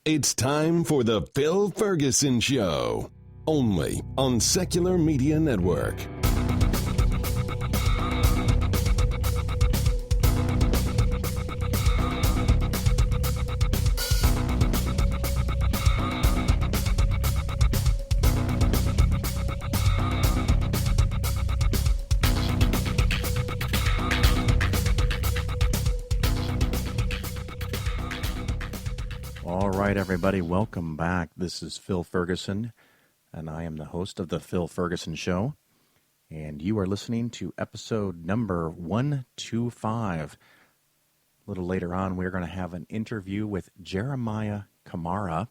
It's time for the Phil Ferguson Show, only on Secular Media Network. All right, everybody, welcome back. This is Phil Ferguson, and I am the host of the Phil Ferguson Show. And you are listening to episode number 125. A little later on, we're going to have an interview with Jeremiah Kamara,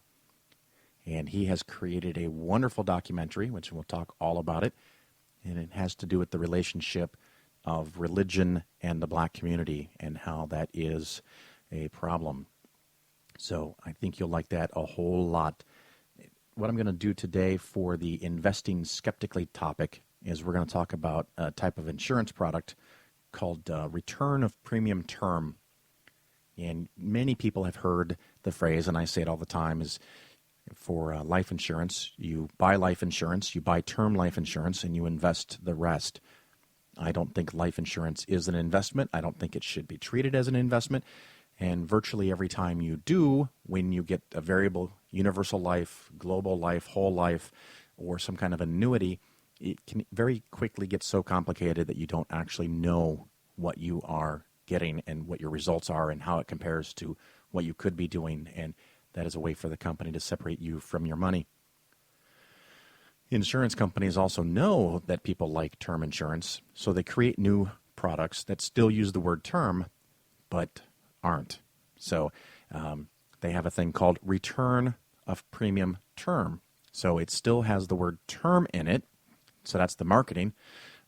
and he has created a wonderful documentary, which we'll talk all about it, and it has to do with the relationship of religion and the black community and how that is a problem. So I think you'll like that a whole lot. What I'm going to do today for the investing skeptically topic is we're going to talk about a type of insurance product called return of premium term. And many people have heard the phrase, and I say it all the time, is for life insurance, you buy life insurance, you buy term life insurance, and you invest the rest. I don't think life insurance is an investment. I don't think it should be treated as an investment. And virtually every time you do, when you get a variable universal life, global life, whole life, or some kind of annuity, it can very quickly get so complicated that you don't actually know what you are getting and what your results are and how it compares to what you could be doing. And that is a way for the company to separate you from your money. Insurance companies also know that people like term insurance, so they create new products that still use the word term, but aren't. So they have a thing called return of premium term. So it still has the word term in it. So that's the marketing,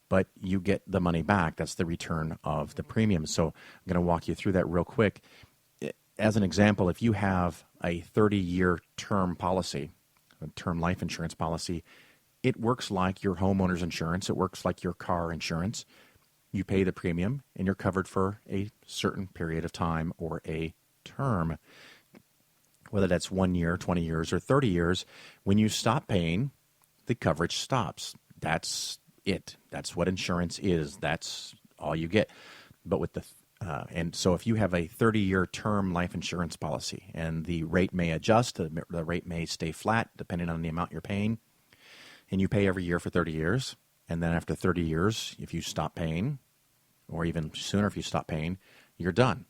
but you get the money back. That's the return of the premium. So I'm going to walk you through that real quick. As an example, if you have a 30-year term policy, a term life insurance policy, it works like your homeowner's insurance. It works like your car insurance. You pay the premium, and you're covered for a certain period of time or a term. Whether that's 1 year, 20 years, or 30 years, when you stop paying, the coverage stops. That's it. That's what insurance is. That's all you get. But with and so if you have a 30-year term life insurance policy, and the rate may adjust, the rate may stay flat depending on the amount you're paying, and you pay every year for 30 years, and then after 30 years, if you stop paying, or even sooner if you stop paying, you're done.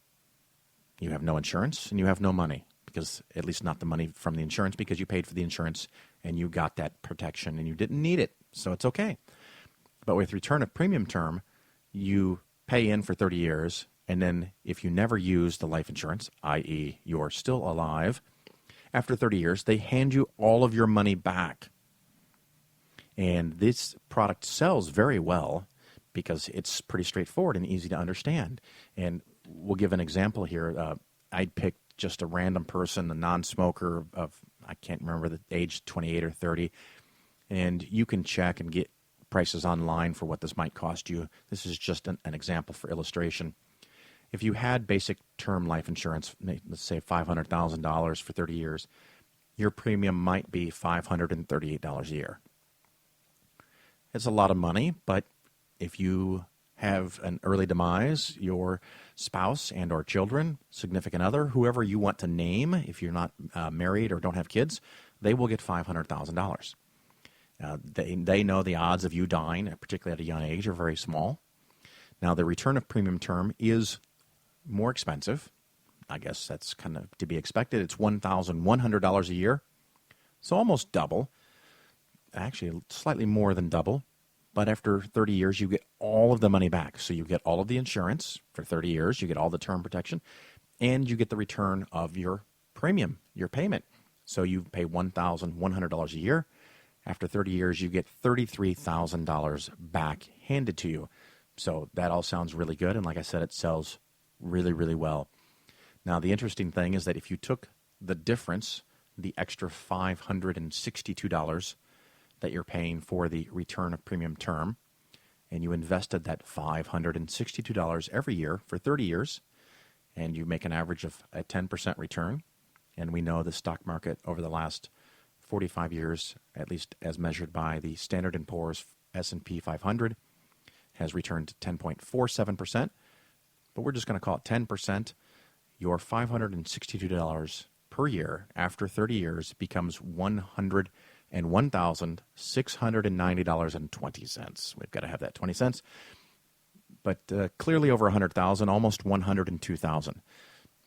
You have no insurance and you have no money, because at least not the money from the insurance, because you paid for the insurance and you got that protection and you didn't need it, so it's okay. But with return of premium term, you pay in for 30 years, and then if you never use the life insurance, i.e. you're still alive, after 30 years, they hand you all of your money back. And this product sells very well, because it's pretty straightforward and easy to understand. And we'll give an example here. I'd pick just a random person, a non-smoker of, I can't remember the age, 28 or 30, and you can check and get prices online for what this might cost you. This is just an example for illustration. If you had basic term life insurance, let's say $500,000 for 30 years, your premium might be $538 a year. It's a lot of money, but if you have an early demise, your spouse and or children, significant other, whoever you want to name, if you're not married or don't have kids, they will get $500,000. They know the odds of you dying, particularly at a young age, are very small. Now, the return of premium term is more expensive. I guess that's kind of to be expected. It's $1,100 a year, so almost double. Actually, slightly more than double. But after 30 years, you get all of the money back. So you get all of the insurance for 30 years, you get all the term protection, and you get the return of your premium, your payment. So you pay $1,100 a year. After 30 years, you get $33,000 back handed to you. So that all sounds really good. And like I said, it sells really, really well. Now, the interesting thing is that if you took the difference, the extra $562 that you're paying for the return of premium term, and you invested that $562 every year for 30 years, and you make an average of a 10% return, And we know the stock market over the last 45 years, at least as measured by the Standard & Poor's S&P 500, has returned 10.47%. But we're just going to call it 10%. Your $562 per year after 30 years becomes $101,690.20. We've got to have that 20 cents. But clearly over 100,000, almost 102,000.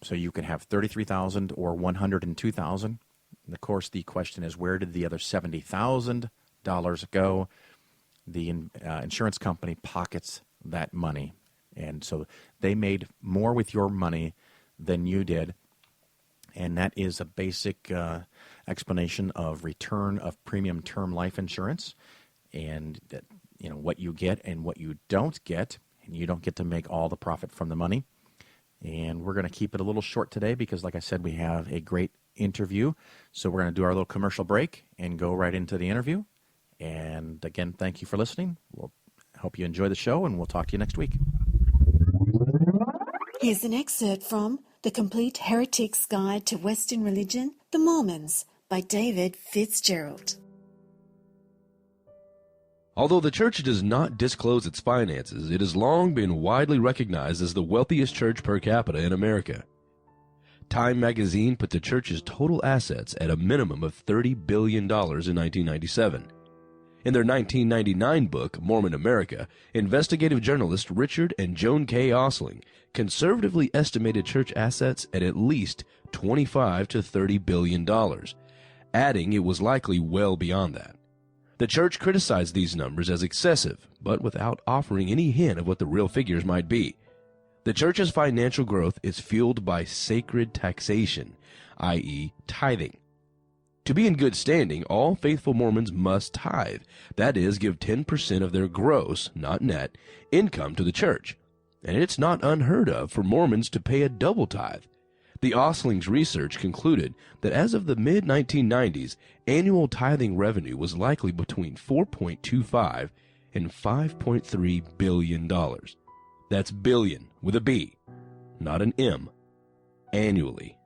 So you can have 33,000 or 102,000. And of course, the question is, where did the other $70,000 go? The insurance company pockets that money. And so they made more with your money than you did. And that is a basic explanation of return of premium term life insurance, and that, you know, what you get and what you don't get. And you don't get to make all the profit from the money. And we're going to keep it a little short today because, like I said, we have a great interview. So we're going to do our little commercial break and go right into the interview. And again, thank you for listening. We'll hope you enjoy the show, and we'll talk to you next week. Here's an excerpt from The Complete Heretic's Guide to Western Religion, The Mormons, by David Fitzgerald. Although the church does not disclose its finances, it has long been widely recognized as the wealthiest church per capita in America. Time magazine put the church's total assets at a minimum of $30 billion in 1997. In their 1999 book, Mormon America, investigative journalists Richard and Joan K. Osling conservatively estimated church assets at least $25 to $30 billion, adding it was likely well beyond that. The church criticized these numbers as excessive, but without offering any hint of what the real figures might be. The church's financial growth is fueled by sacred taxation, i.e., tithing. To be in good standing, all faithful Mormons must tithe, that is, give 10% of their gross, not net, income to the church. And it's not unheard of for Mormons to pay a double tithe. The Osling's research concluded that as of the mid-1990s, annual tithing revenue was likely between $4.25 and $5.3 billion. That's billion with a B, not an M, annually.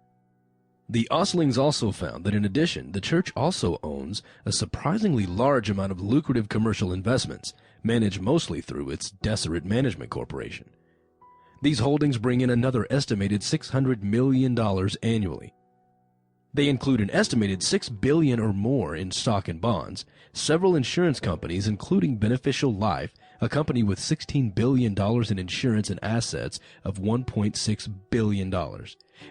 The Oslings also found that in addition, the church also owns a surprisingly large amount of lucrative commercial investments, managed mostly through its Deseret Management Corporation. These holdings bring in another estimated $600 million annually. They include an estimated $6 billion or more in stock and bonds, several insurance companies including Beneficial Life, a company with $16 billion in insurance and assets of $1.6 billion,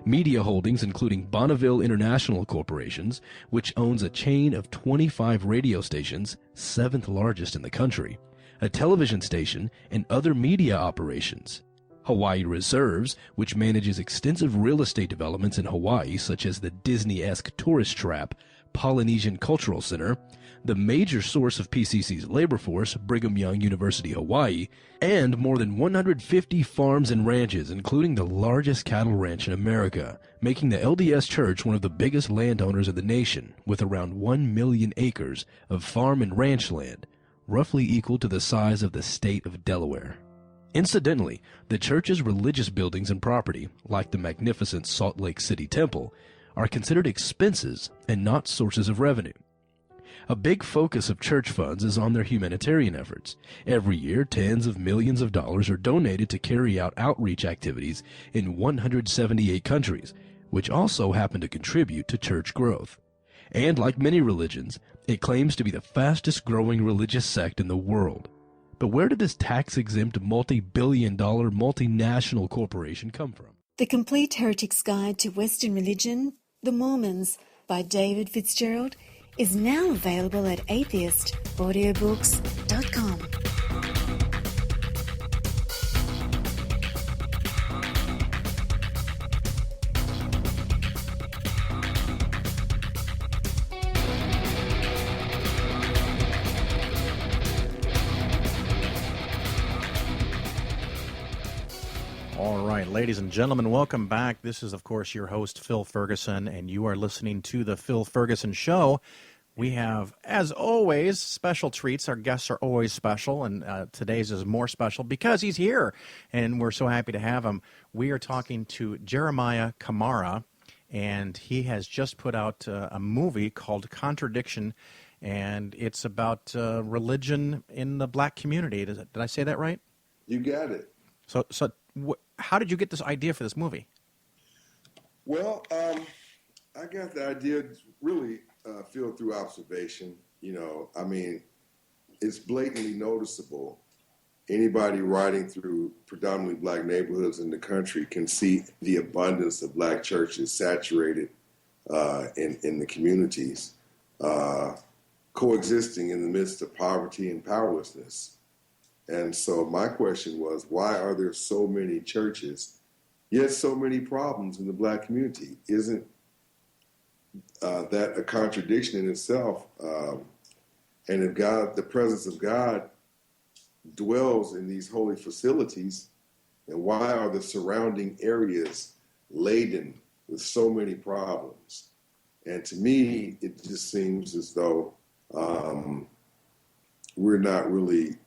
media holdings including Bonneville International Corporations, which owns a chain of 25 radio stations, 7th largest in the country, a television station, and other media operations. Hawaii Reserves, which manages extensive real estate developments in Hawaii, such as the Disney-esque tourist trap, Polynesian Cultural Center, the major source of PCC's labor force, Brigham Young University, Hawaii, and more than 150 farms and ranches, including the largest cattle ranch in America, making the LDS Church one of the biggest landowners in the nation, with around 1 million acres of farm and ranch land, roughly equal to the size of the state of Delaware. Incidentally, the church's religious buildings and property, like the magnificent Salt Lake City Temple, are considered expenses and not sources of revenue. A big focus of church funds is on their humanitarian efforts. Every year, tens of millions of dollars are donated to carry out outreach activities in 178 countries, which also happen to contribute to church growth. And like many religions, it claims to be the fastest-growing religious sect in the world. But where did this tax-exempt multi-billion-dollar multinational corporation come from? The Complete Heretic's Guide to Western Religion, The Mormons, by David Fitzgerald, is now available at atheistaudiobooks.com. All right, ladies and gentlemen, welcome back. This is, of course, your host, Phil Ferguson, and you are listening to The Phil Ferguson Show. We have, as always, special treats. Our guests are always special, and today's is more special because he's here, and we're so happy to have him. We are talking to Jeremiah Camara, and he has just put out a movie called Contradiction, and it's about religion in the black community. Did I say that right? You got it. So how did you get this idea for this movie? Well, I got the idea really filled through observation. I mean, it's blatantly noticeable. Anybody riding through predominantly black neighborhoods in the country can see the abundance of black churches saturated in the communities, coexisting in the midst of poverty and powerlessness. And so my question was, why are there so many churches, yet so many problems in the black community? Isn't that a contradiction in itself? And if the presence of God dwells in these holy facilities, then why are the surrounding areas laden with so many problems? And to me, it just seems as though we're not really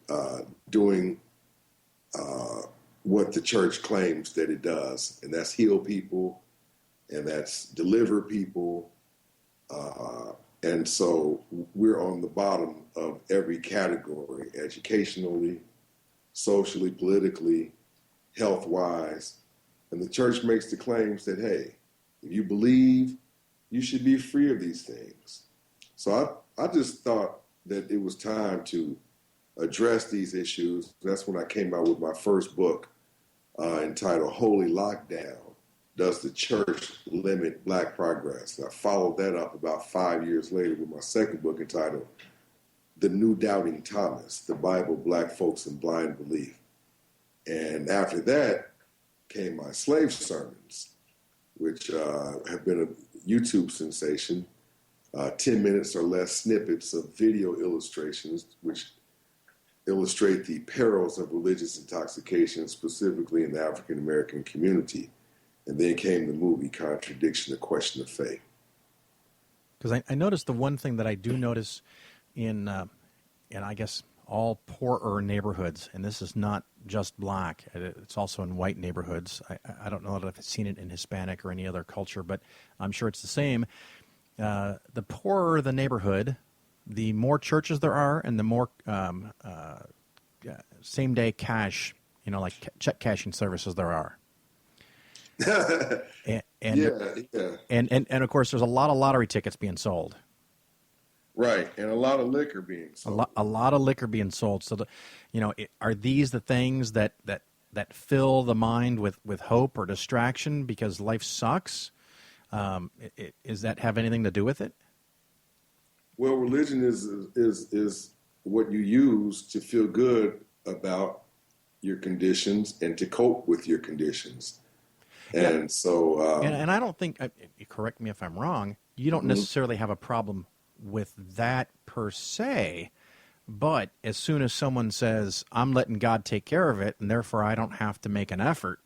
doing what the church claims that it does, and that's heal people, and that's deliver people. And so we're on the bottom of every category, educationally, socially, politically, health-wise. And the church makes the claims that, hey, if you believe, you should be free of these things. So I just thought that it was time to address these issues. That's when I came out with my first book entitled Holy Lockdown: Does the Church Limit Black Progress? And I followed that up about 5 years later with my second book entitled The New Doubting Thomas: The Bible, Black Folks, and Blind Belief. And after that came my slave sermons, which have been a YouTube sensation, 10 minutes or less snippets of video illustrations, which illustrate the perils of religious intoxication, specifically in the African American community. And then came the movie Contradiction, A Question of Faith. Because I noticed the one thing that I do notice in I guess all poorer neighborhoods, and this is not just black, it's also in white neighborhoods. I don't know that I've seen it in Hispanic or any other culture, but I'm sure it's the same. The poorer the neighborhood, the more churches there are, and the more same-day cash, like check cashing services there are. And of course, there's a lot of lottery tickets being sold. Right, and a lot of liquor being sold. A lot of liquor being sold. So, are these the things that fill the mind with hope or distraction because life sucks? Does that have anything to do with it? Well, religion is what you use to feel good about your conditions and to cope with your conditions. And yeah. So... and I don't think, correct me if I'm wrong, you don't necessarily have a problem with that per se, but as soon as someone says, I'm letting God take care of it, and therefore I don't have to make an effort,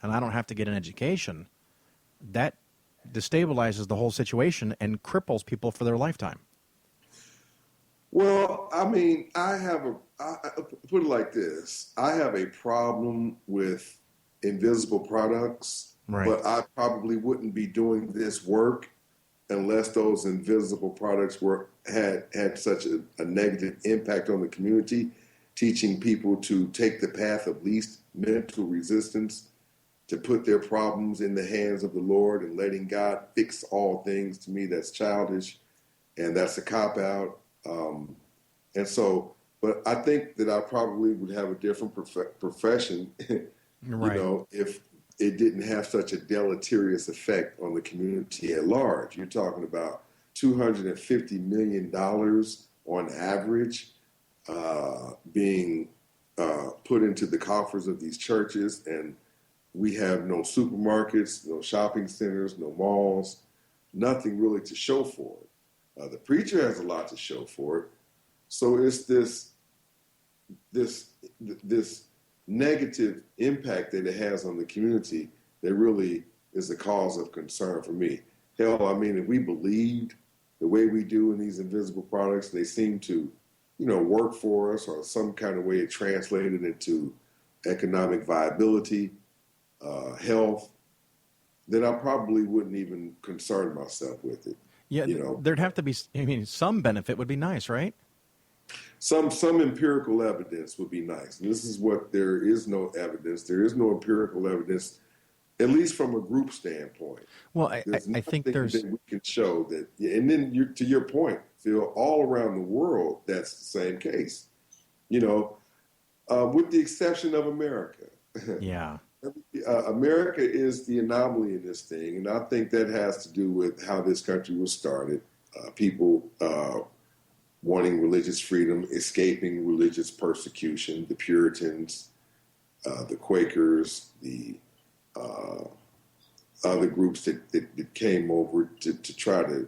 and I don't have to get an education, that destabilizes the whole situation and cripples people for their lifetime. Well, I mean, I put it like this. I have a problem with invisible products, right. But I probably wouldn't be doing this work unless those invisible products had such a negative impact on the community, teaching people to take the path of least mental resistance, to put their problems in the hands of the Lord and letting God fix all things. To me, that's childish, and that's a cop-out. And so, but I think that I probably would have a different profession, right. If it didn't have such a deleterious effect on the community at large. You're talking about $250 million on average being put into the coffers of these churches, and we have no supermarkets, no shopping centers, no malls, nothing really to show for it. The preacher has a lot to show for it. So it's this negative impact that it has on the community that really is the cause of concern for me. Hell, I mean, if we believed the way we do in these invisible products, they seem to, work for us, or some kind of way it translated into economic viability, health, then I probably wouldn't even concern myself with it. Yeah, You know, there'd have to be, I mean, some benefit would be nice, right? some empirical evidence would be nice. And this is what there is no evidence. There is no empirical evidence, at least from a group standpoint. Well, There's I think nothing there's, that we can show that, and then to your point, Phil, all around the world, that's the same case. You know, with the exception of America. yeah. America is the anomaly in this thing, and I think that has to do with how this country was started. People wanting religious freedom, escaping religious persecution, the Puritans, the Quakers, the other groups that came over to try to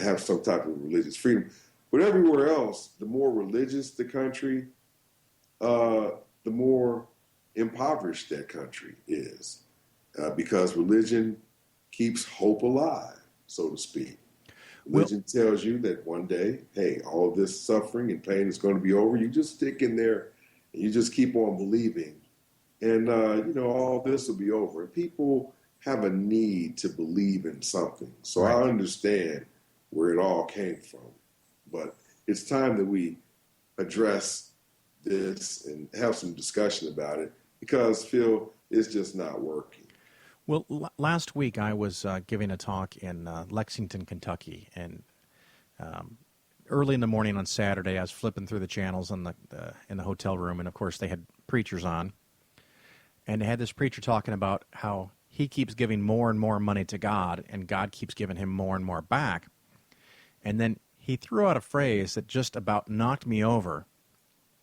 have some type of religious freedom. But everywhere else, the more religious the country, the more impoverished that country is, because religion keeps hope alive, so to speak. Religion tells you that one day, hey, all of this suffering and pain is going to be over. You just stick in there and you just keep on believing. And, all this will be over. And people have a need to believe in something. So I understand where it all came from. But it's time that we address this and have some discussion about it, because, Phil, it's just not working. Well, last week I was giving a talk in Lexington, Kentucky, and early in the morning on Saturday, I was flipping through the channels in the hotel room, and of course they had preachers on, and they had this preacher talking about how he keeps giving more and more money to God, and God keeps giving him more and more back, and then he threw out a phrase that just about knocked me over,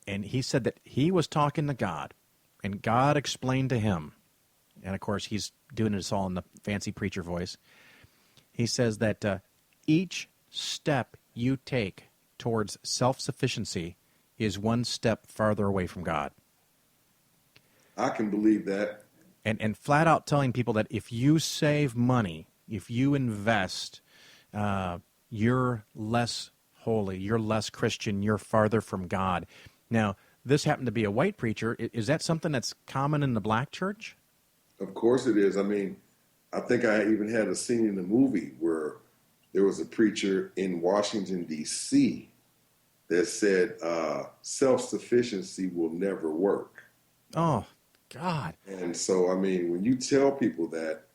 and he said that he was talking to God, and God explained to him. And, of course, he's doing this all in the fancy preacher voice. He says that each step you take towards self-sufficiency is one step farther away from God. I can believe that. And flat out telling people that if you save money, if you invest, you're less holy, you're less Christian, you're farther from God. Now, this happened to be a white preacher. Is that something that's common in the black church? Of course it is. I mean, I think I even had a scene in a movie where there was a preacher in Washington, D.C. that said self-sufficiency will never work. Oh, God. And so, I mean, when you tell people that,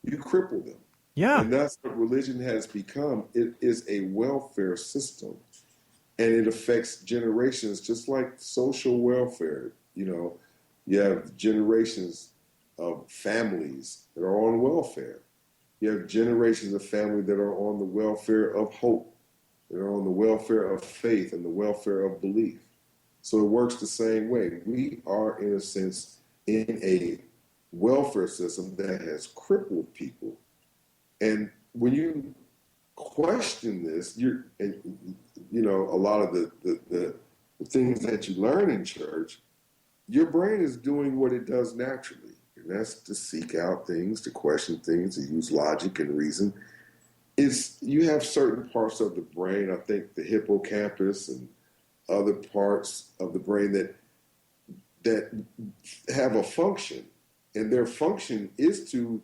you cripple them. Yeah. And that's what religion has become. It is a welfare system, and it affects generations, just like social welfare. You have generations of families that are on welfare. You have generations of family that are on the welfare of hope, that are on the welfare of faith and the welfare of belief. So it works the same way. We are, in a sense, in a welfare system that has crippled people. And when you question this, a lot of the things that you learn in church, your brain is doing what it does naturally. And that's to seek out things, to question things, to use logic and reason. You have certain parts of the brain, I think the hippocampus and other parts of the brain that have a function. And their function is to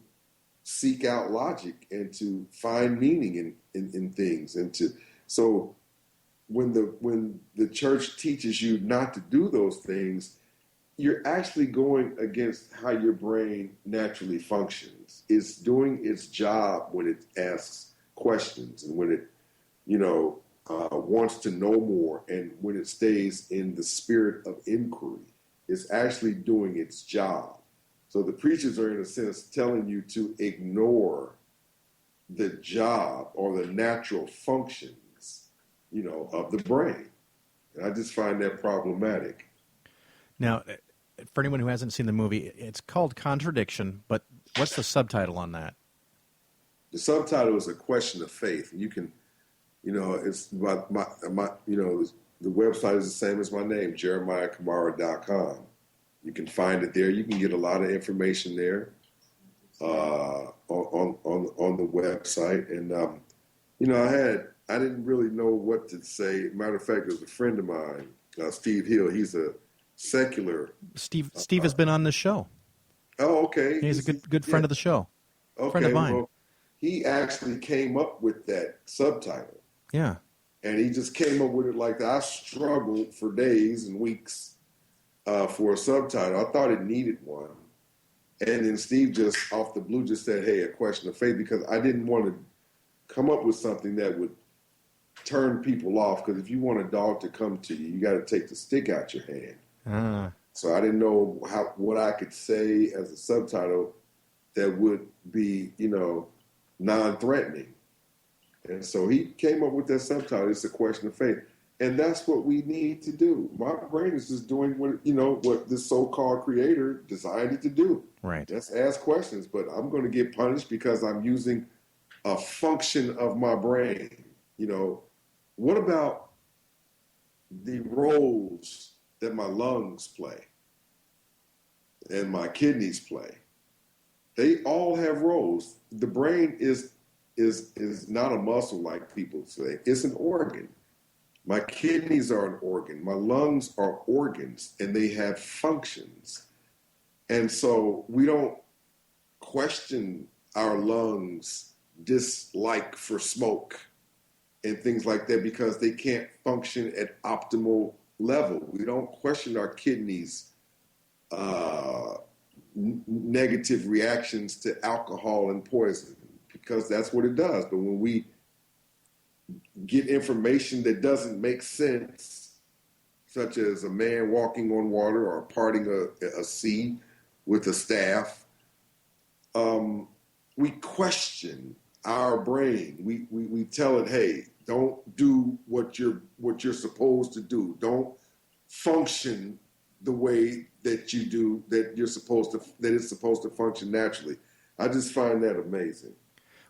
seek out logic and to find meaning in things. So when the church teaches you not to do those things, you're actually going against how your brain naturally functions. It's doing its job when it asks questions and when it, wants to know more, and when it stays in the spirit of inquiry. It's actually doing its job. So the preachers are, in a sense, telling you to ignore the job or the natural functions, of the brain. And I just find that problematic. Now, for anyone who hasn't seen the movie, it's called Contradiction, but what's the subtitle on that? The subtitle is A Question of Faith. And you can, it's about my the website is the same as my name, jeremiahkamara.com. You can find it there. You can get a lot of information there on the website. And, I didn't really know what to say. Matter of fact, there's a friend of mine, Steve Hill. He's a secular. Steve has been on this show. Oh, okay. He's a good friend of the show. Friend of Okay, mine. well, he actually came up with that subtitle. Yeah. And he just came up with it like that. I struggled for days and weeks for a subtitle. I thought it needed one. And then Steve just off the blue just said, hey, a question of faith, because I didn't want to come up with something that would turn people off. Because if you want a dog to come to you, you got to take the stick out your hand. So I didn't know what I could say as a subtitle that would be, non-threatening. And so he came up with that subtitle. It's a question of faith. And that's what we need to do. My brain is just doing what this so-called creator designed it to do. Right. Just ask questions, but I'm going to get punished because I'm using a function of my brain. What about the roles that my lungs play and my kidneys play? They all have roles. The brain is not a muscle like people say. It's an organ. My kidneys are an organ. My lungs are organs, and they have functions. And so we don't question our lungs' dislike for smoke and things like that because they can't function at optimal level. We don't question our kidneys' negative reactions to alcohol and poison because that's what it does. But when we get information that doesn't make sense, such as a man walking on water or parting a sea with a staff, we question our brain. We tell it, hey, don't do what you're supposed to do. Don't function the way that you do, that it's supposed to function naturally. I just find that amazing.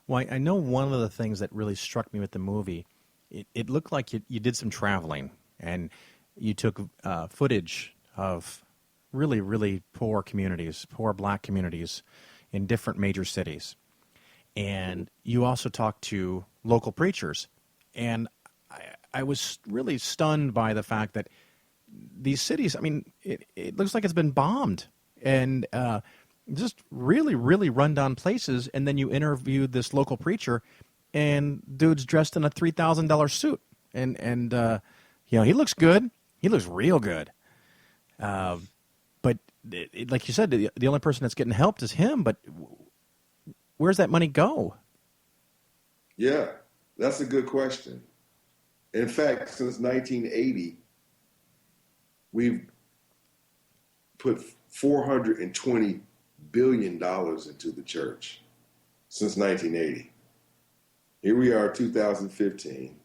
Well, I know one of the things that really struck me with the movie, it looked like you did some traveling and you took footage of really, really poor communities, poor black communities in different major cities. And you also talked to local preachers. And I was really stunned by the fact that these cities, I mean, it looks like it's been bombed. And just really, really rundown places. And then you interviewed this local preacher, and dude's dressed in a $3,000 suit. And he looks good. He looks real good. But like you said, the only person that's getting helped is him. But where's that money go? Yeah, that's a good question. In fact, since 1980, we've put $420 billion into the church since 1980. Here we are, 2015.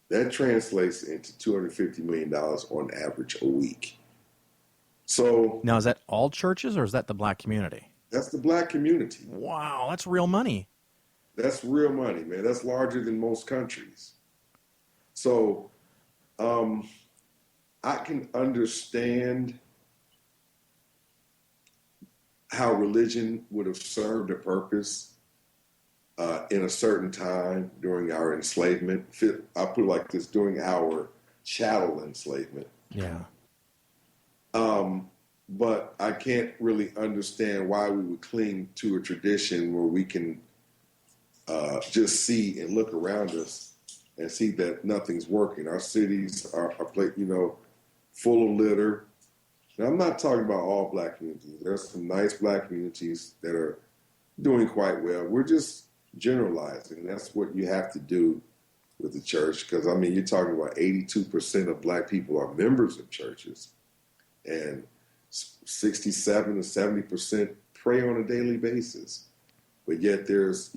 That translates into $250 million on average a week. So now, is that all churches or is that the black community? That's the black community. Wow, that's real money. That's real money, man. That's larger than most countries. So I can understand how religion would have served a purpose in a certain time during our enslavement. I put it like this, during our chattel enslavement. Yeah. But I can't really understand why we would cling to a tradition where we can just see and look around us and see that nothing's working. Our cities are full of litter. Now, I'm not talking about all black communities. There's some nice black communities that are doing quite well. We're just generalizing. That's what you have to do with the church because, you're talking about 82% of black people are members of churches and 67 to 70% pray on a daily basis. But yet there's,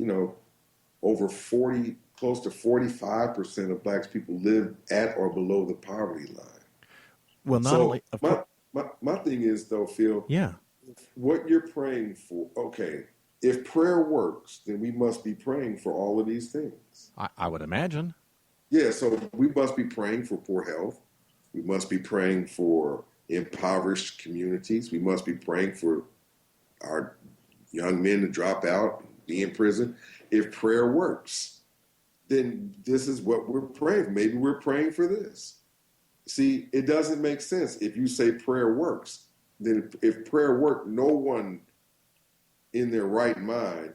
over 40, close to 45% of black people live at or below the poverty line. Well, not only... My thing is, though, Phil, yeah, what you're praying for, okay, if prayer works, then we must be praying for all of these things. I would imagine. Yeah, so we must be praying for poor health. We must be praying for impoverished communities. We must be praying for our young men to drop out, be in prison. If prayer works, then this is what we're praying for. Maybe we're praying for this. See, it doesn't make sense if you say prayer works. Then if prayer worked, no one in their right mind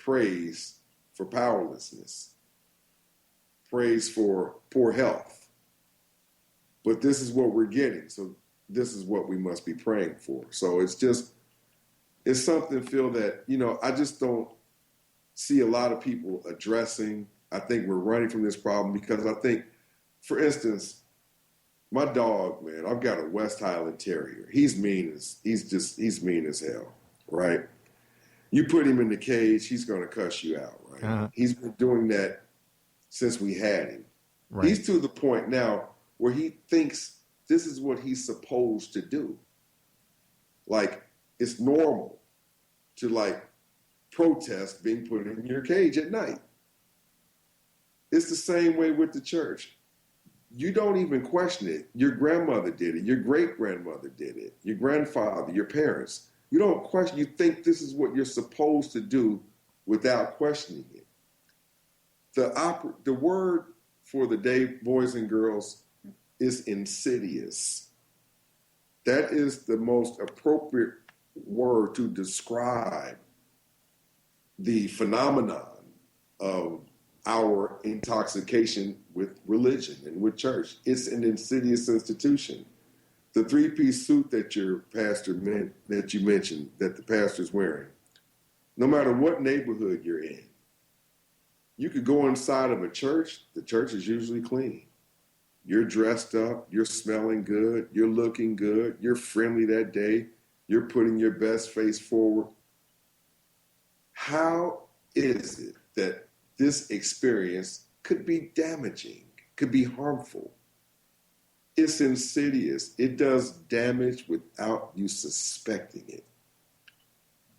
praise for powerlessness, praise for poor health. But this is what we're getting. So this is what we must be praying for. So it's something, Phil, that, I just don't see a lot of people addressing. I think we're running from this problem because I think, for instance, my dog, man, I've got a West Highland Terrier. He's mean as hell, right? You put him in the cage, he's going to cuss you out, right? Uh-huh. He's been doing that since we had him. Right. He's to the point now where he thinks this is what he's supposed to do. Like, it's normal to, like, protest being put in your cage at night. It's the same way with the church. You don't even question it. Your grandmother did it. Your great-grandmother did it. Your grandfather, your parents. You don't question. You think this is what you're supposed to do without questioning it. The word for the day, boys and girls, is insidious. That is the most appropriate word to describe the phenomenon of our intoxication with religion and with church. It's an insidious institution. The three-piece suit that your pastor that you mentioned that the pastor's wearing, no matter what neighborhood you're in, you could go inside of a church. The church is usually clean. You're dressed up. You're smelling good. You're looking good. You're friendly that day. You're putting your best face forward. How is it that this experience could be damaging, could be harmful? It's insidious. It does damage without you suspecting it,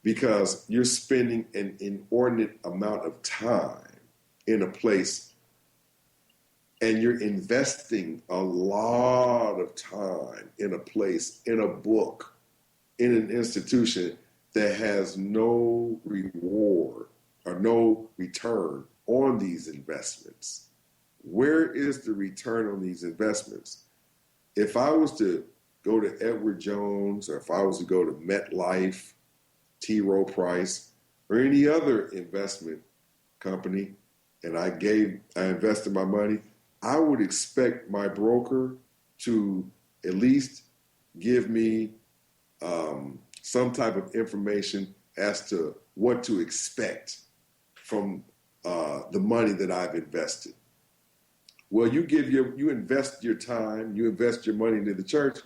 because you're spending an inordinate amount of time in a place, and you're investing a lot of time in a place, in a book, in an institution that has no reward or no return on these investments. Where is the return on these investments? If I was to go to Edward Jones, or if I was to go to MetLife, T. Rowe Price, or any other investment company, and I invested my money, I would expect my broker to at least give me some type of information as to what to expect from the money that I've invested. Well, you invest your time, you invest your money into the church,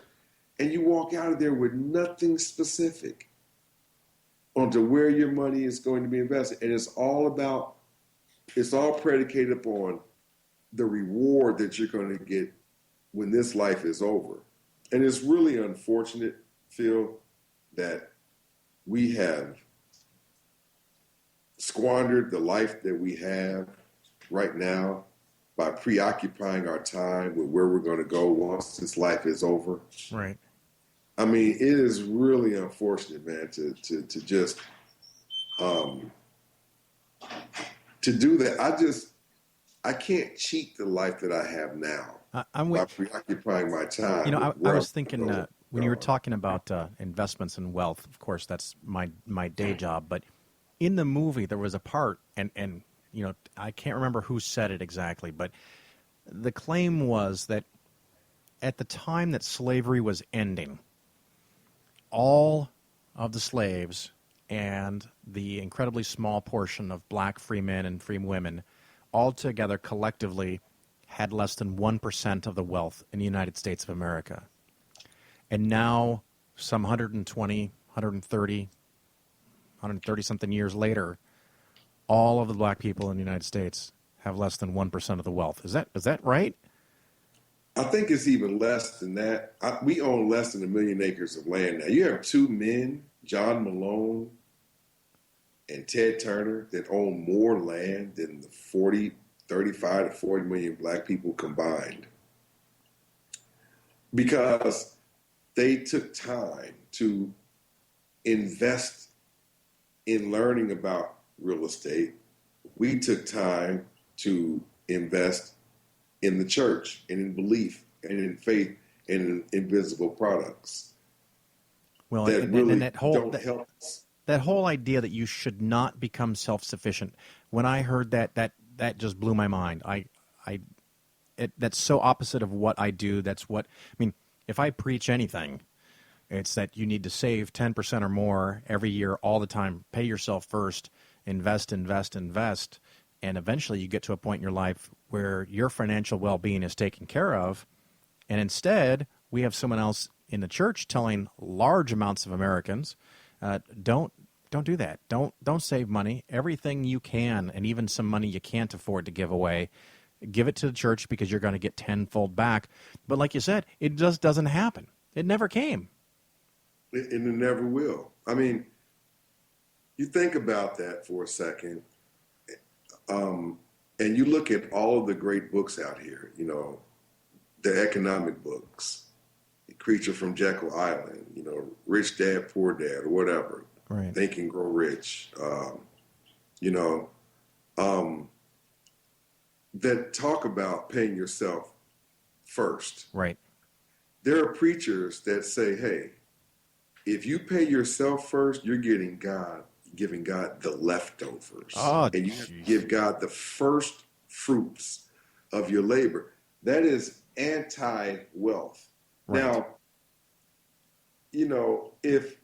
and you walk out of there with nothing specific onto where your money is going to be invested. And it's all predicated upon the reward that you're going to get when this life is over. And it's really unfortunate, Phil, that we have squandered the life that we have right now by preoccupying our time with where we're going to go once this life is over. Right. I mean, it is really unfortunate, man, to just to do that. I can't cheat the life that I have now by preoccupying my time. I was thinking when you were talking about investments and wealth. Of course, that's my day job. But in the movie, there was a part, and I can't remember who said it exactly, but the claim was that at the time that slavery was ending, all of the slaves and the incredibly small portion of black free men and free women altogether collectively had less than 1% of the wealth in the United States of America. And now, some 130-something years later, all of the black people in the United States have less than 1% of the wealth. Is that right? I think it's even less than that. We own less than 1 million acres of land now. You have two men, John Malone and Ted Turner, that own more land than the 35 to 40 million black people combined, because they took time to invest in learning about real estate. We took time to invest in the church and in belief and in faith and in invisible products. Well, that and really that whole don't help us. that whole idea that you should not become self-sufficient. When I heard that just blew my mind. That's so opposite of what I do. That's what I mean. If I preach anything, it's that you need to save 10% or more every year, all the time. Pay yourself first. Invest, invest, invest, and eventually you get to a point in your life where your financial well-being is taken care of. And instead, we have someone else in the church telling large amounts of Americans, don't do that. Don't save money. Everything you can, and even some money you can't afford to give away, give it to the church because you're going to get tenfold back. But like you said, it just doesn't happen. It never came. And it never will. I mean, you think about that for a second, and you look at all of the great books out here, you know, the economic books, Creature from Jekyll Island, you know, Rich Dad, Poor Dad, or whatever, right. Think and Grow Rich, you know, that talk about paying yourself first. Right. There are preachers that say, hey, if you pay yourself first, you're giving God the leftovers. Oh, and you have to give God the first fruits of your labor. That is anti-wealth. Right. Now, you know, if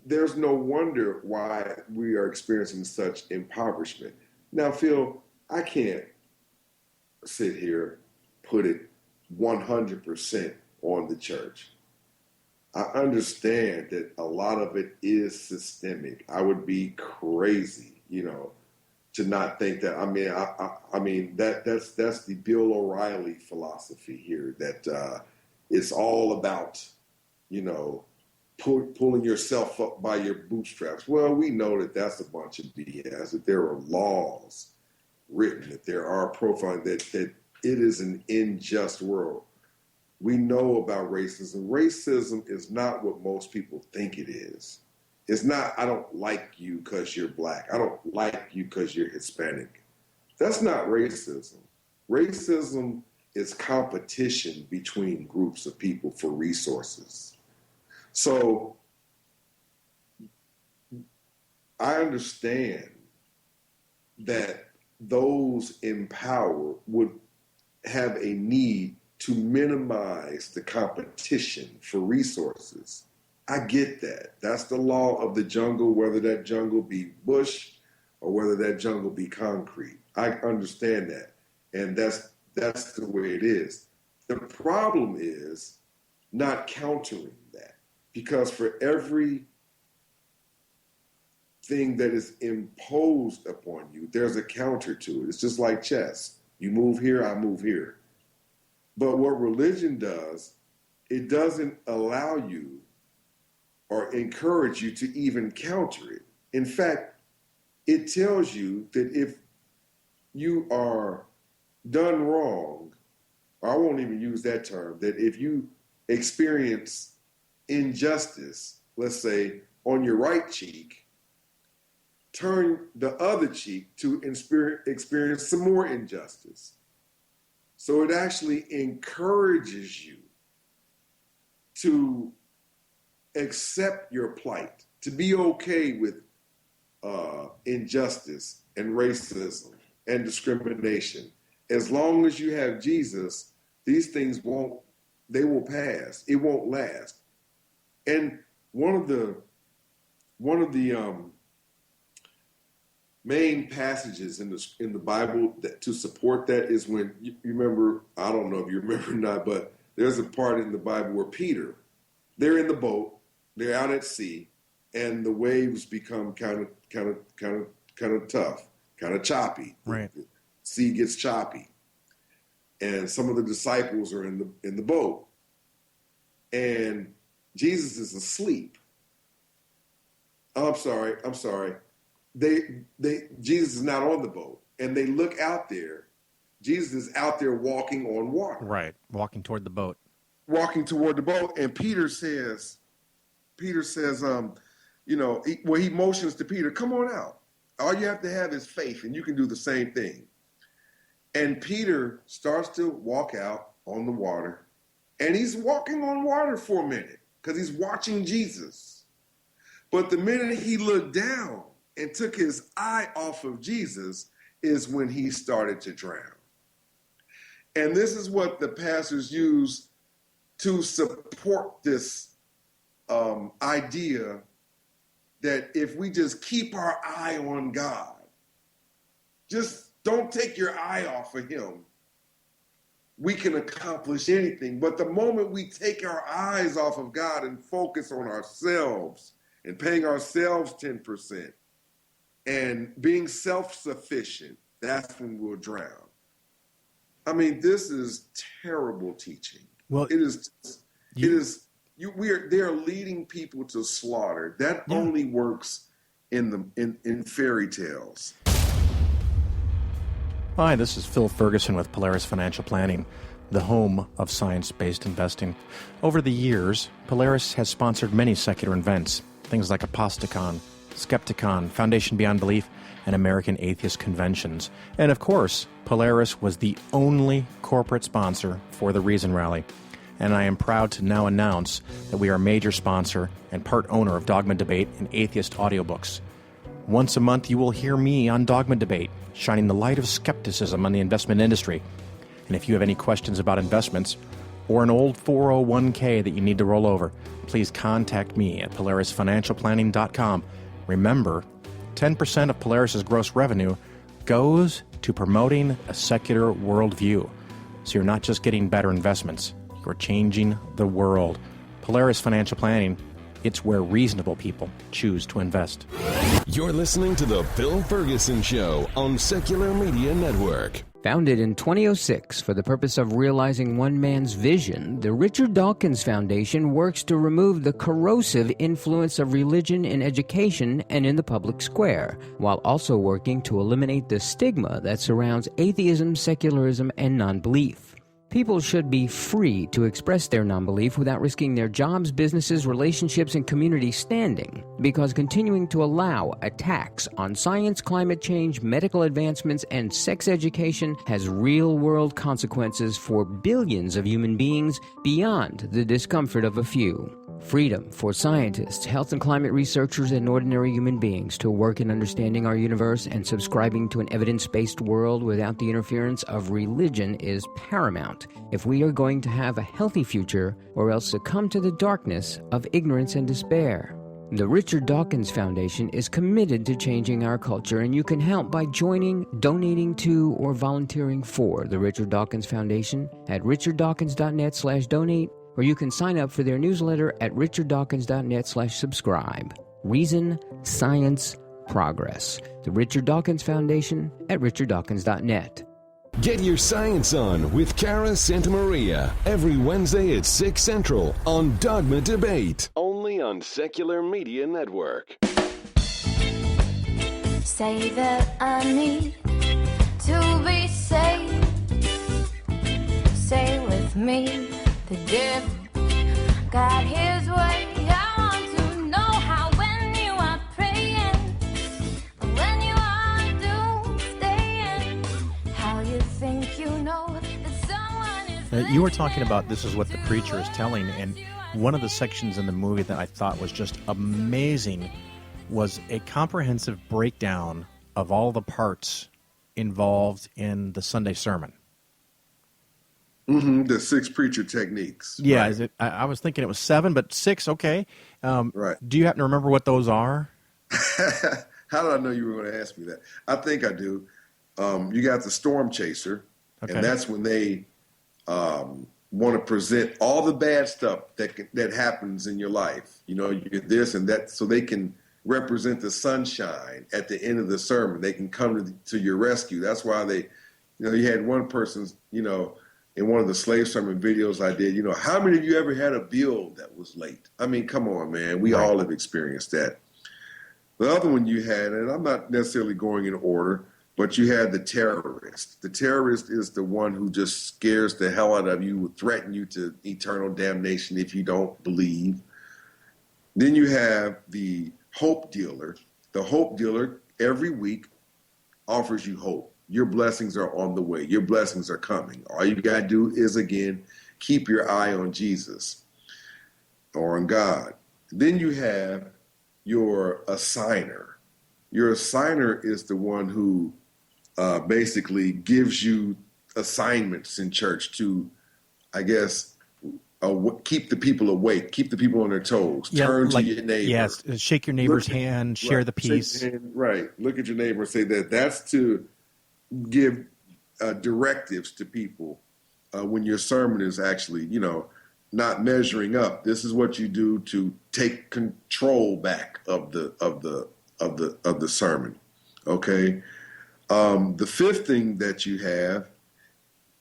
there's no wonder why we are experiencing such impoverishment. Now, Phil, I can't sit here, put it 100% on the church. I understand that a lot of it is systemic. I would be crazy, you know, to not think that. I mean, that's the Bill O'Reilly philosophy here. That it's all about, you know, pulling yourself up by your bootstraps. Well, we know that that's a bunch of BS. That there are laws written, that there are profiling, that it is an unjust world. We know about racism. Racism is not what most people think it is. It's not, I don't like you because you're black. I don't like you because you're Hispanic. That's not racism. Racism is competition between groups of people for resources. So I understand that those in power would have a need to minimize the competition for resources. I get that. That's the law of the jungle, whether that jungle be bush or whether that jungle be concrete. I understand that. And that's the way it is. The problem is not countering that, because for every thing that is imposed upon you, there's a counter to it. It's just like chess. You move here, I move here. But what religion does, it doesn't allow you or encourage you to even counter it. In fact, it tells you that if you are done wrong, or I won't even use that term, that if you experience injustice, let's say on your right cheek, turn the other cheek to experience some more injustice. So it actually encourages you to accept your plight, to be okay with injustice and racism and discrimination. As long as you have Jesus, these things will pass. It won't last. And one of the main passages in the Bible to support that is when you remember, I don't know if you remember or not, but there's a part in the Bible where Peter, they're in the boat, they're out at sea, and the waves become kind of tough, kind of choppy. Right. The sea gets choppy, and some of the disciples are in the boat, and Jesus is asleep. I'm sorry. Jesus is not on the boat, and they look out there. Jesus is out there walking on water. Right, walking toward the boat. Walking toward the boat, and Peter says, he motions to Peter, come on out. All you have to have is faith, and you can do the same thing. And Peter starts to walk out on the water, and he's walking on water for a minute because he's watching Jesus. But the minute he looked down and took his eye off of Jesus is when he started to drown. And this is what the pastors use to support this idea that if we just keep our eye on God, just don't take your eye off of him, we can accomplish anything. But the moment we take our eyes off of God and focus on ourselves and paying ourselves 10% and being self-sufficient, that's when we'll drown. I mean, this is terrible teaching. Well, they're leading people to slaughter. That only works in fairy tales. Hi, this is Phil Ferguson with Polaris Financial Planning, the home of science-based investing. Over the years, Polaris has sponsored many secular events, things like Apostacon, Skepticon, Foundation Beyond Belief, and American Atheist Conventions. And of course, Polaris was the only corporate sponsor for the Reason Rally. And I am proud to now announce that we are a major sponsor and part owner of Dogma Debate and Atheist Audiobooks. Once a month, you will hear me on Dogma Debate, shining the light of skepticism on the investment industry. And if you have any questions about investments or an old 401k that you need to roll over, please contact me at polarisfinancialplanning.com. Remember, 10% of Polaris's gross revenue goes to promoting a secular worldview. So you're not just getting better investments, you're changing the world. Polaris Financial Planning, it's where reasonable people choose to invest. You're listening to The Phil Ferguson Show on Secular Media Network. Founded in 2006 for the purpose of realizing one man's vision, the Richard Dawkins Foundation works to remove the corrosive influence of religion in education and in the public square, while also working to eliminate the stigma that surrounds atheism, secularism, and non-belief. People should be free to express their non-belief without risking their jobs, businesses, relationships, and community standing, because continuing to allow attacks on science, climate change, medical advancements, and sex education has real-world consequences for billions of human beings beyond the discomfort of a few. Freedom for scientists, health and climate researchers, and ordinary human beings to work in understanding our universe and subscribing to an evidence-based world without the interference of religion is paramount if we are going to have a healthy future or else succumb to the darkness of ignorance and despair. The Richard Dawkins Foundation is committed to changing our culture, and you can help by joining, donating to, or volunteering for the Richard Dawkins Foundation at richarddawkins.net/donate, or you can sign up for their newsletter at richarddawkins.net/subscribe. Reason, Science, Progress. The Richard Dawkins Foundation at richarddawkins.net. Get your science on with Cara Santamaria every Wednesday at 6 Central on Dogma Debate. Only on Secular Media Network. Say that I need to be saved. Say with me, the devil got his way. I want to know how when you are praying, when you are doomsdaying, how you think you know that someone is You were talking about this is what the preacher is telling, and one of the sections in the movie that I thought was just amazing was a comprehensive breakdown of all the parts involved in the Sunday sermon. Mm-hmm, the 6 preacher techniques. Yeah, right. Is it? I was thinking it was 7, but 6, okay. Right. Do you happen to remember what those are? How did I know you were going to ask me that? I think I do. You got the storm chaser, Okay. and that's when they want to present all the bad stuff that happens in your life. You know, you get this and that, so they can represent the sunshine at the end of the sermon. They can come to your rescue. That's why you had one person's, in one of the slave sermon videos I did, how many of you ever had a bill that was late? I mean, come on, man. We all have experienced that. The other one you had, and I'm not necessarily going in order, but you had the terrorist. The terrorist is the one who just scares the hell out of you, will threaten you to eternal damnation if you don't believe. Then you have the hope dealer. The hope dealer every week offers you hope. Your blessings are on the way. Your blessings are coming. All you got to do is, again, keep your eye on Jesus or on God. Then you have your assigner. Your assigner is the one who basically gives you assignments in church to, I guess, keep the people awake, keep the people on their toes, turn to your neighbor. Yes, shake your neighbor's hand, share the peace. Right. Look at your neighbor and say that's to give directives to people when your sermon is actually, not measuring up. This is what you do to take control back of the sermon. Okay. The fifth thing that you have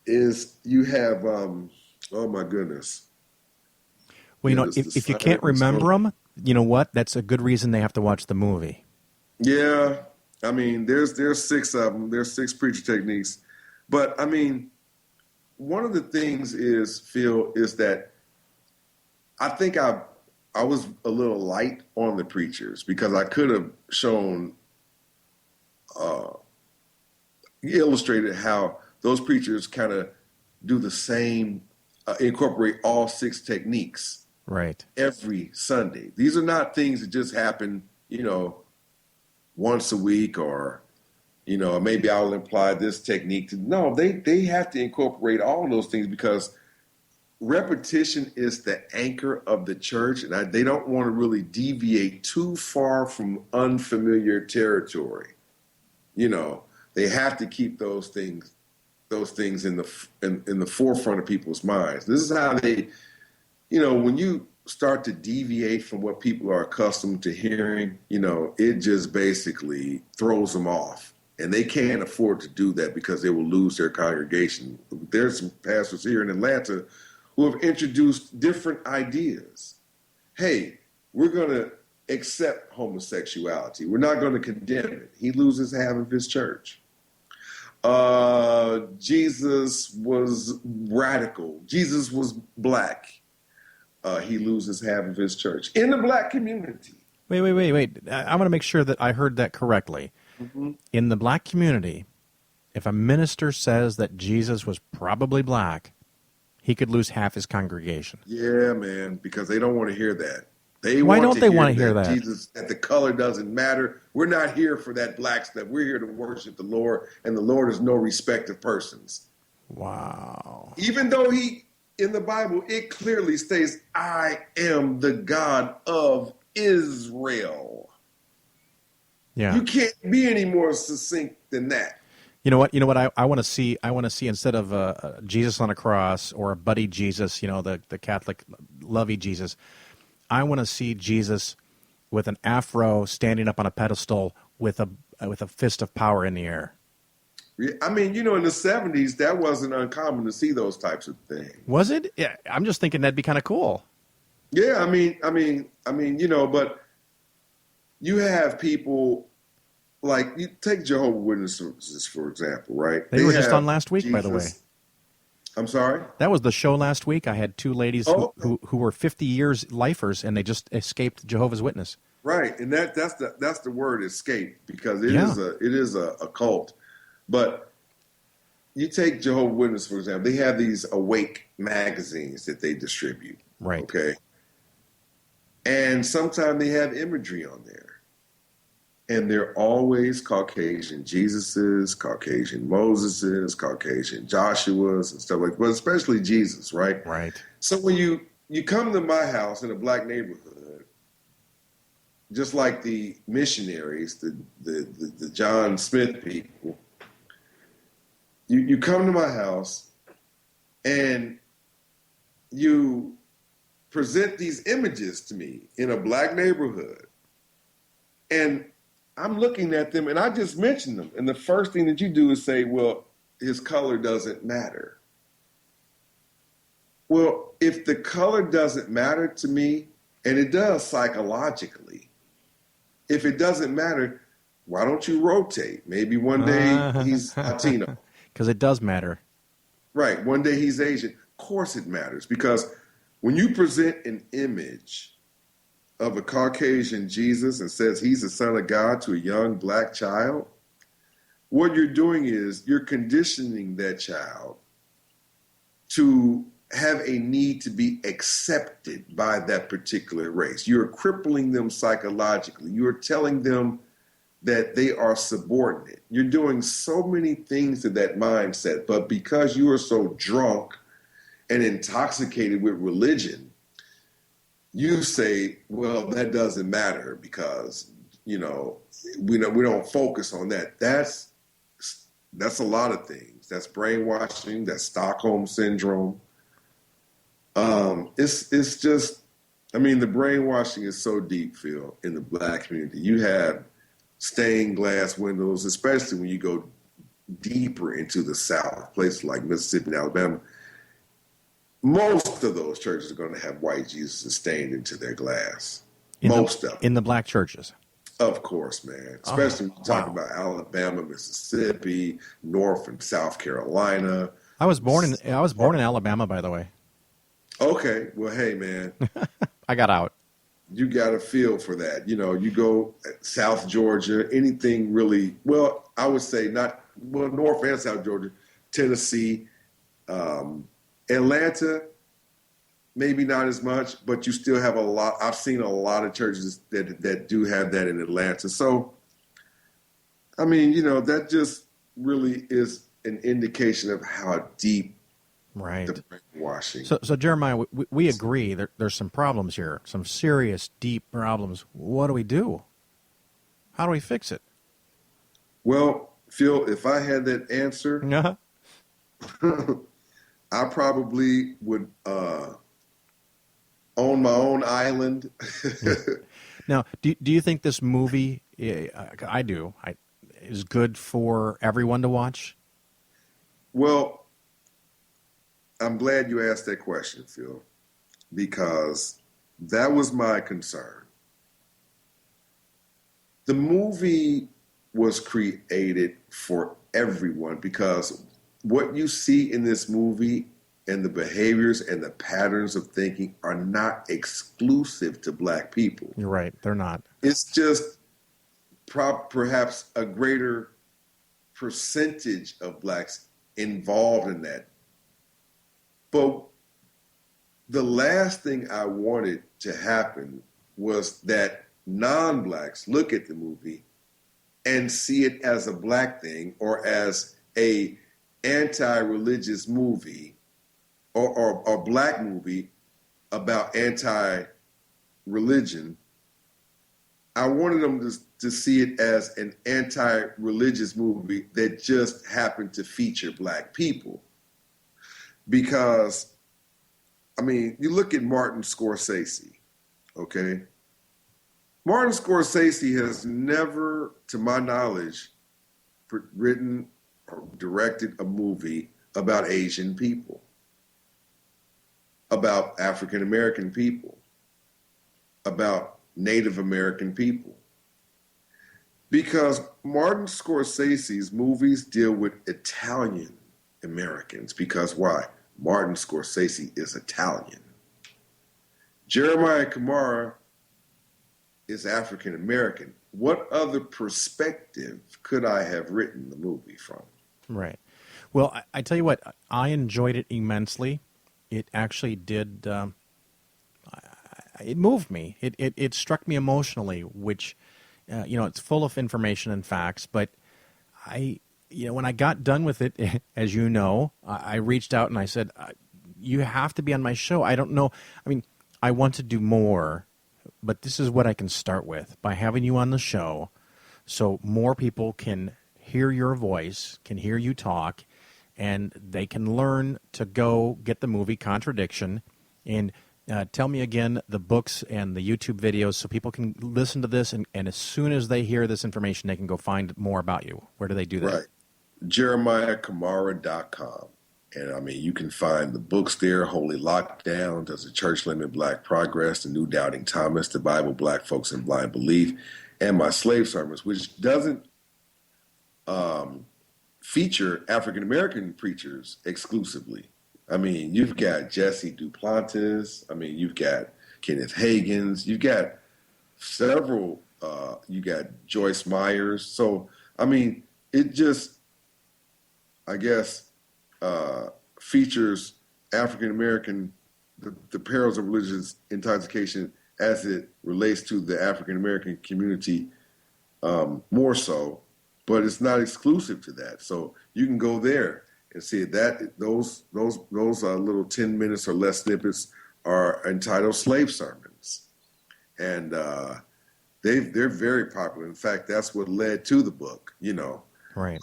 is oh my goodness. Well, if you can't remember them, you know what? That's a good reason they have to watch the movie. Yeah. I mean, there's 6 of them. There's 6 preacher techniques. But I mean, one of the things is, Phil, is that I think I was a little light on the preachers because I could have shown, illustrated how those preachers kind of do the same, incorporate all 6 techniques. Right. Every Sunday. These are not things that just happen, once a week or, maybe I'll imply this technique. No, they have to incorporate all of those things because repetition is the anchor of the church, and they don't want to really deviate too far from unfamiliar territory. They have to keep those things in the forefront of people's minds. This is how they, when you start to deviate from what people are accustomed to hearing, it just basically throws them off. And they can't afford to do that because they will lose their congregation. There's some pastors here in Atlanta who have introduced different ideas. Hey, we're going to accept homosexuality. We're not going to condemn it. He loses half of his church. Jesus was radical. Jesus was black. He loses half of his church in the black community. Wait. I want to make sure that I heard that correctly. Mm-hmm. In the black community, if a minister says that Jesus was probably black, he could lose half his congregation. Yeah, man, because they don't want to hear that. Why don't they want to hear that? Jesus, that the color doesn't matter. We're not here for that black stuff. We're here to worship the Lord, and the Lord is no respect of persons. Wow. Even though in the Bible, it clearly states, I am the God of Israel. Yeah. You can't be any more succinct than that. You know what? I want to see. I want to see instead of Jesus on a cross or a buddy Jesus, the Catholic lovey Jesus. I want to see Jesus with an afro standing up on a pedestal with a fist of power in the air. I mean, in the 70s, that wasn't uncommon to see those types of things. Was it? Yeah, I'm just thinking that'd be kind of cool. Yeah, I mean, but you have people like, you take Jehovah's Witnesses, for example, right? They were just on last week, by the way. I'm sorry? That was the show last week. I had 2 ladies who were 50 years lifers, and they just escaped Jehovah's Witness. Right, and that's the word, escape, because it is a cult. But you take Jehovah's Witnesses, for example, they have these Awake magazines that they distribute. Right. Okay. And sometimes they have imagery on there. And they're always Caucasian Jesuses, Caucasian Moseses, Caucasian Joshuas, and stuff like that, but especially Jesus, right? Right. So when you come to my house in a black neighborhood, just like the missionaries, the John Smith people, you come to my house and you present these images to me in a black neighborhood. And I'm looking at them, and I just mentioned them. And the first thing that you do is say, well, his color doesn't matter. Well, if the color doesn't matter to me, and it does psychologically, if it doesn't matter, why don't you rotate? Maybe one day he's Latino. Because it does matter. Right. One day he's Asian. Of course it matters, because when you present an image of a Caucasian Jesus and says he's the Son of God to a young black child, what you're doing is you're conditioning that child to have a need to be accepted by that particular race. You're crippling them psychologically. You're telling them that they are subordinate. You're doing so many things to that mindset, but because you are so drunk and intoxicated with religion, you say, well, that doesn't matter because, we don't focus on that. That's a lot of things. That's brainwashing, that's Stockholm syndrome. It's just, the brainwashing is so deep, Phil, in the Black community. You have stained glass windows, especially when you go deeper into the South, places like Mississippi and Alabama. Most of those churches are going to have white Jesus stained into their glass. Most of them. In the Black churches? Of course, man. Especially when you talk about Alabama, Mississippi, North and South Carolina. I was born in Alabama, by the way. Okay. Well, hey, man. I got out. You got a feel for that. You go South Georgia, anything really, well, I would say North and South Georgia, Tennessee, Atlanta, maybe not as much, but you still have a lot. I've seen a lot of churches that do have that in Atlanta. So, that just really is an indication of how deep the brainwashing. So Jeremiah, we agree there's some problems here, some serious, deep problems. What do we do? How do we fix it? Well, Phil, if I had that answer, I probably would own my own island. Now, do you think this movie, I do, is good for everyone to watch? Well, I'm glad you asked that question, Phil, because that was my concern. The movie was created for everyone because what you see in this movie and the behaviors and the patterns of thinking are not exclusive to Black people. You're right. They're not. It's just perhaps a greater percentage of Blacks involved in that. But the last thing I wanted to happen was that non-Blacks look at the movie and see it as a Black thing or as a anti-religious movie or Black movie about anti-religion. I wanted them to see it as an anti-religious movie that just happened to feature Black people. Because, you look at Martin Scorsese, okay? Martin Scorsese has never, to my knowledge, written or directed a movie about Asian people, about African American people, about Native American people. Because Martin Scorsese's movies deal with Italian Americans. Because why? Martin Scorsese is Italian. Jeremiah Camara is African American. What other perspective could I have written the movie from? Right. Well, I tell you what, I enjoyed it immensely. It actually did. It moved me. It struck me emotionally, which, it's full of information and facts. But when I got done with it, as you know, I reached out and I said, you have to be on my show. I don't know. I want to do more, but this is what I can start with by having you on the show so more people can hear your voice, can hear you talk, and they can learn to go get the movie Contradiction. And tell me again the books and the YouTube videos so people can listen to this, and as soon as they hear this information, they can go find more about you. Where do they do that? Right. JeremiahCamara.com. And you can find the books there: Holy Lockdown, Does the Church Limit Black Progress, The New Doubting Thomas, The Bible, Black Folks in Blind Belief, and my slave sermons, which doesn't feature African American preachers exclusively. You've got Jesse Duplantis. You've got Kenneth Hagins. You've got several. You got Joyce Myers. So it just, I guess, features African American, the perils of religious intoxication as it relates to the African American community more so, but it's not exclusive to that. So you can go there and see that those little 10 minutes or less snippets are entitled slave sermons, and they're very popular. In fact, that's what led to the book. Right.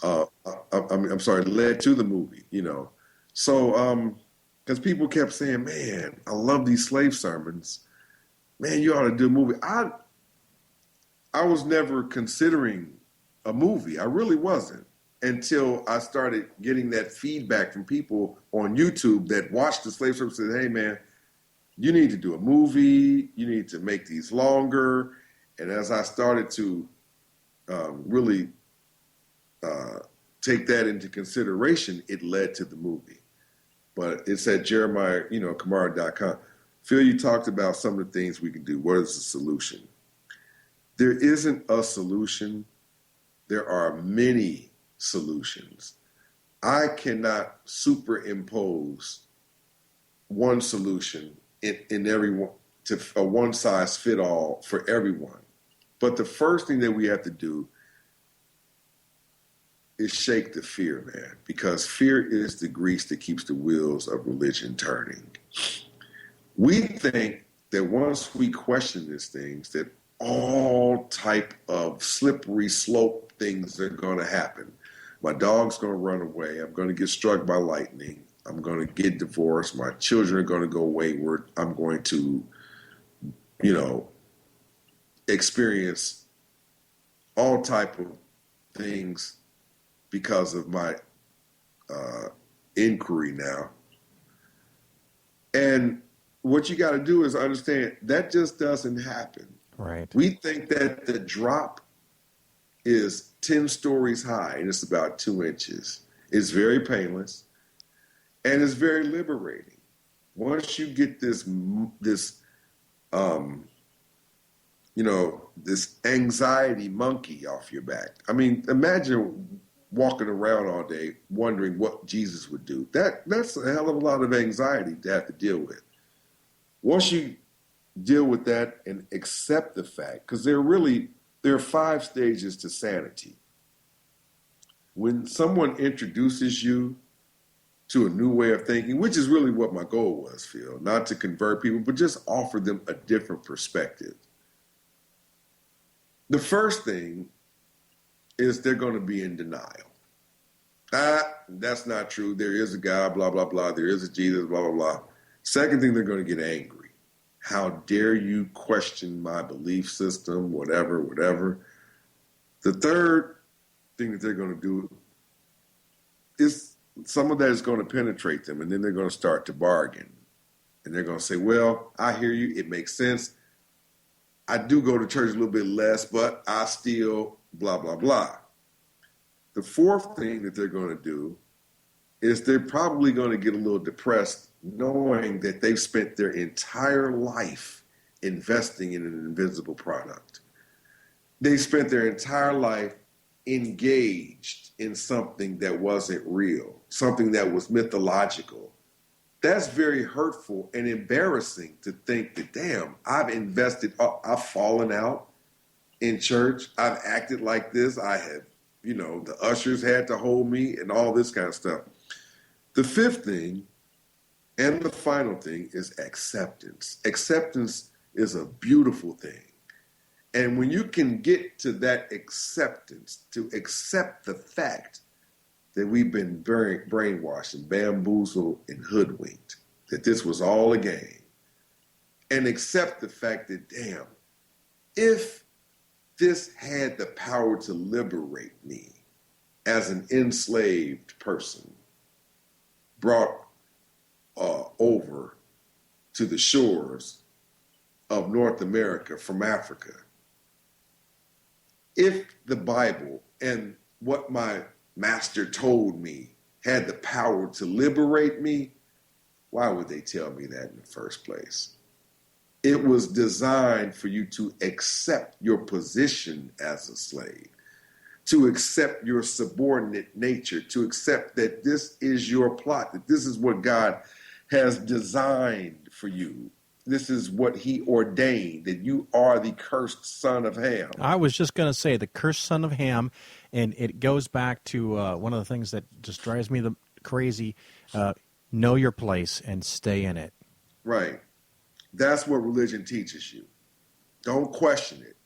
I'm sorry, led to the movie. So because people kept saying, "Man, I love these slave sermons. Man, you ought to do a movie." I was never considering a movie. I really wasn't until I started getting that feedback from people on YouTube that watched the slave sermons and said, "Hey, man, you need to do a movie. You need to make these longer." And as I started to really take that into consideration, it led to the movie. But it's at JeremiahKamara.com. Phil, you talked about some of the things we can do. What is the solution? There isn't a solution. There are many solutions. I cannot superimpose one solution in everyone to a one size fit all for everyone. But the first thing that we have to do is shake the fear, man, because fear is the grease that keeps the wheels of religion turning. We think that once we question these things, that all type of slippery slope things are going to happen. My dog's going to run away. I'm going to get struck by lightning. I'm going to get divorced. My children are going to go wayward. I'm going to, experience all type of things because of my inquiry now. And what you got to do is understand that just doesn't happen. Right. We think that the drop is 10 stories high and it's about 2 inches. It's very painless and it's very liberating. Once you get this anxiety monkey off your back. I mean, imagine walking around all day wondering what Jesus would do. That's a hell of a lot of anxiety to have to deal with. Once you deal with that and accept the fact, because there are 5 stages to sanity. When someone introduces you to a new way of thinking, which is really what my goal was, Phil, not to convert people, but just offer them a different perspective. The first thing is they're going to be in denial. That's not true. There is a God, blah, blah, blah. There is a Jesus, blah, blah, blah. Second thing, they're going to get angry. How dare you question my belief system, whatever. The third thing that they're going to do is some of that is going to penetrate them, and then they're going to start to bargain. And they're going to say, well, I hear you. It makes sense. I do go to church a little bit less, but I still blah, blah, blah. The fourth thing that they're going to do is they're probably going to get a little depressed knowing that they've spent their entire life investing in an invisible product. They spent their entire life engaged in something that wasn't real, something that was mythological. That's very hurtful and embarrassing to think that, damn, I've invested, I've fallen out in church. I've acted like this. I have, the ushers had to hold me and all this kind of stuff. The fifth thing and the final thing is acceptance. Acceptance is a beautiful thing. And when you can get to that acceptance, to accept the fact that we've been brainwashed and bamboozled and hoodwinked, that this was all a game, and accept the fact that, damn, if this had the power to liberate me as an enslaved person, brought over to the shores of North America from Africa, if the Bible and what my master told me had the power to liberate me, why would they tell me that in the first place? It was designed for you to accept your position as a slave, to accept your subordinate nature, to accept that this is your plot, that this is what God has designed for you. This is what he ordained, that you are the cursed son of Ham. I was just going to say the cursed son of Ham, and it goes back to one of the things that just drives me crazy. Know your place and stay in it. Right. That's what religion teaches you. Don't question it.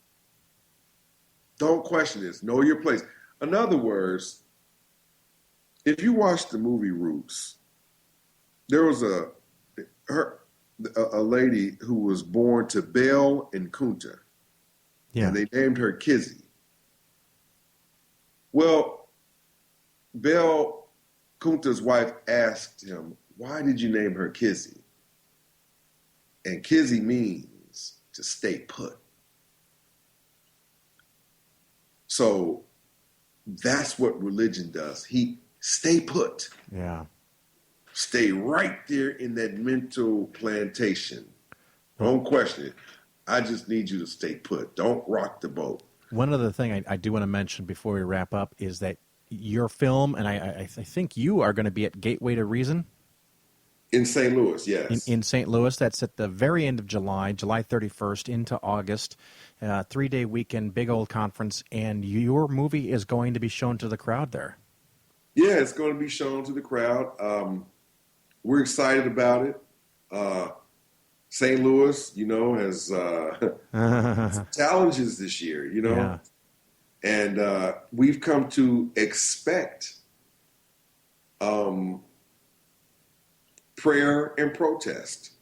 Don't question this. Know your place. In other words, if you watch the movie Roots, there was a lady who was born to Baal and Kunta. Yeah. And they named her Kizzy. Well, Baal, Kunta's wife, asked him, why did you name her Kizzy? And Kizzy means to stay put. So that's what religion does. Stay put. Yeah. Stay right there in that mental plantation. Don't question it. I just need you to stay put. Don't rock the boat. One other thing I do want to mention before we wrap up is that your film, and I think you are going to be at Gateway to Reason. In St. Louis, yes. In St. Louis. That's at the very end of July 31st into August. 3-day weekend, big old conference, and your movie is going to be shown to the crowd there. Yeah, it's going to be shown to the crowd. We're excited about it. St. Louis, has challenges this year, Yeah. And we've come to expect prayer and protest.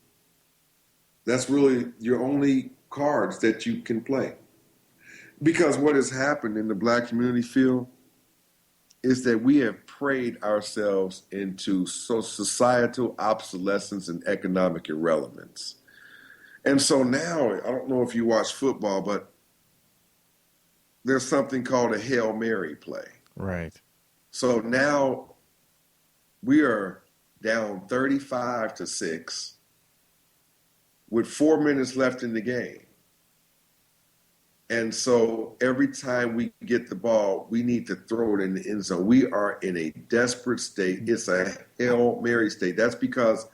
That's really your only cards that you can play. Because what has happened in the black community field is that we have prayed ourselves into societal obsolescence and economic irrelevance. And so now, I don't know if you watch football, but there's something called a Hail Mary play. Right. So now we are down 35-6 with 4 minutes left in the game. And so every time we get the ball, we need to throw it in the end zone. We are in a desperate state. It's a Hail Mary state. That's because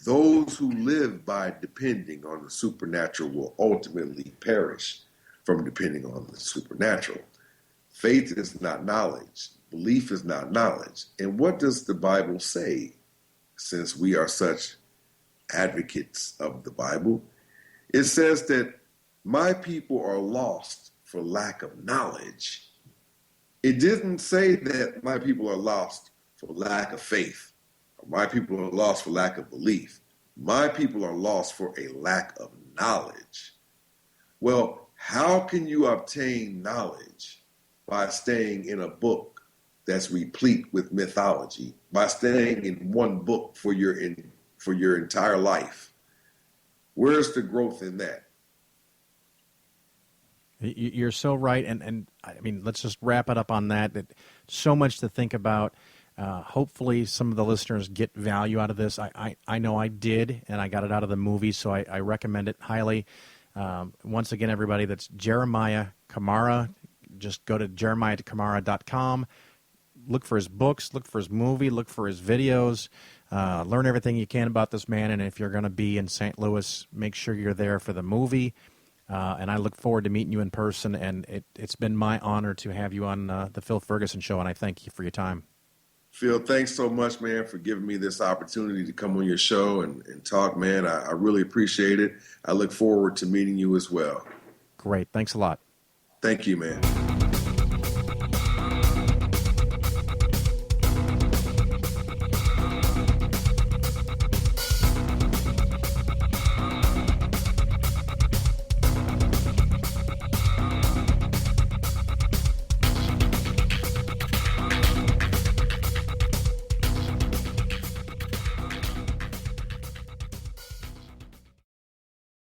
those who live by depending on the supernatural will ultimately perish from depending on the supernatural. Faith is not knowledge. Belief is not knowledge. And what does the Bible say? Since we are such advocates of the Bible, it says that my people are lost for lack of knowledge. It didn't say that my people are lost for lack of faith, or my people are lost for lack of belief. My people are lost for a lack of knowledge. Well, how can you obtain knowledge? By staying in a book that's replete with mythology, by staying in one book for your entire life. Where's the growth in that? You're so right, and I mean, let's just wrap it up on that. So much to think about. Hopefully, some of the listeners get value out of this. I know I did, and I got it out of the movie, so I recommend it highly. Once again, everybody, that's Jeremiah Kamara. Just go to jeremiahkamara.com. Look for his books, look for his movie, look for his videos. Learn everything you can about this man, and if you're going to be in St. Louis, make sure you're there for the movie. And I look forward to meeting you in person, and it's been my honor to have you on the Phil Ferguson Show, and I thank you for your time. Phil, thanks so much, man, for giving me this opportunity to come on your show and talk, man. I really appreciate it. I look forward to meeting you as well. Great. Thanks a lot. Thank you, man.